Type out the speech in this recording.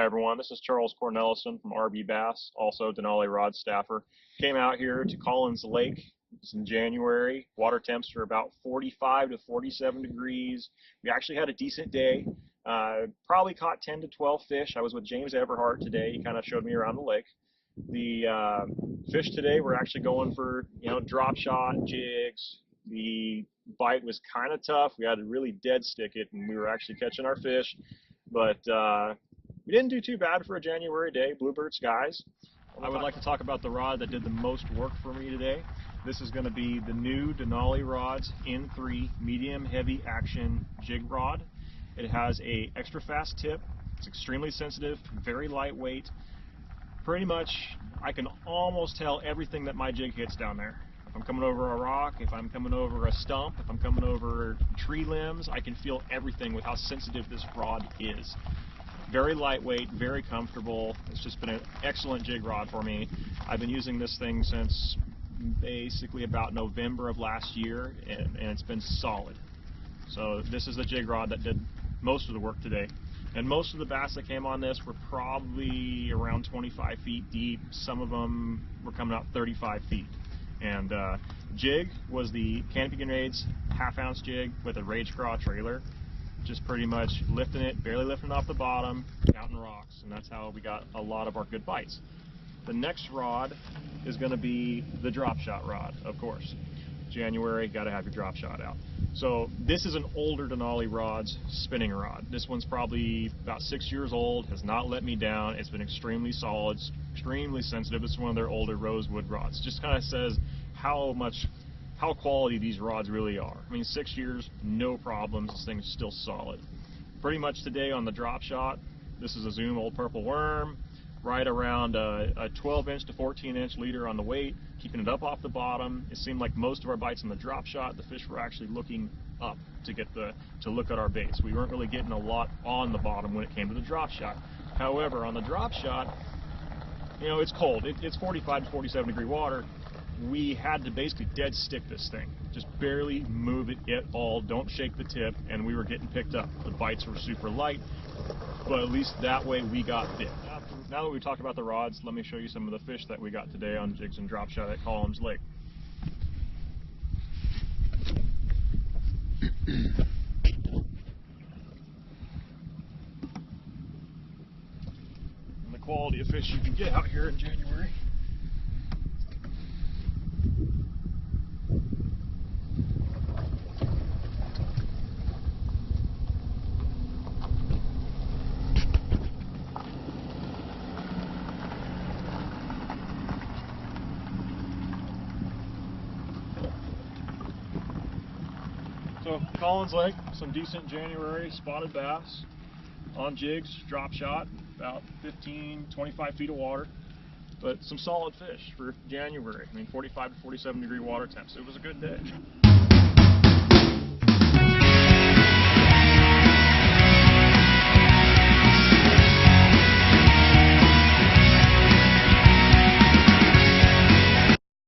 everyone, this is Charles Cornelison from RBbass, also Denali Rods staffer. Came out here to Collins Lake. It's in January. Water temps are about 45 to 47 degrees. We actually had a decent day. Probably caught 10 to 12 fish. I was with James Everhart today. He kind of showed me around the lake. The fish today were actually going for, drop shot, jigs. The bite was kind of tough. We had to really dead stick it, and we were actually catching our fish. But we didn't do too bad for a January day. Bluebird skies. I would like to talk about the rod that did the most work for me today. This is going to be the new Denali Rods N3 medium heavy action jig rod. It has a extra fast tip. It's extremely sensitive, very lightweight. Pretty much, I can almost tell everything that my jig hits down there. If I'm coming over a rock, if I'm coming over a stump, if I'm coming over tree limbs, I can feel everything with how sensitive this rod is. Very lightweight, very comfortable. It's just been an excellent jig rod for me. I've been using this thing since basically about November of last year, and it's been solid. So this is the jig rod that did most of the work today. And most of the bass that came on this were probably around 25 feet deep. Some of them were coming out 35 feet. And jig was the Canopy Grenades half-ounce jig with a Rage Craw trailer. Just pretty much lifting it, barely lifting it off the bottom, counting rocks. And that's how we got a lot of our good bites. The next rod is going to be the drop shot rod, of course. January, got to have your drop shot out. So this is an older Denali Rods spinning rod. This one's probably about 6 years old, has not let me down. It's been extremely solid, extremely sensitive. It's one of their older rosewood rods. Just kind of says how quality these rods really are. I mean, 6 years, no problems. This thing's still solid. Pretty much today on the drop shot, this is a Zoom Old Purple Worm. Right around a 12-inch to 14-inch leader on the weight, keeping it up off the bottom. It seemed like most of our bites on the drop shot, the fish were actually looking up to look at our baits. We weren't really getting a lot on the bottom when it came to the drop shot. However, on the drop shot, it's cold. It's 45 to 47 degree water. We had to basically dead stick this thing. Just barely move it at all. Don't shake the tip, and we were getting picked up. The bites were super light, but at least that way we got bit. Now that we talked about the rods, let me show you some of the fish that we got today on jigs and drop shot at Collins Lake. And the quality of fish you can get out here in January. So Collins Lake, some decent January spotted bass on jigs, drop shot, about 15, 25 feet of water, but some solid fish for January. I mean, 45 to 47 degree water temps. It was a good day.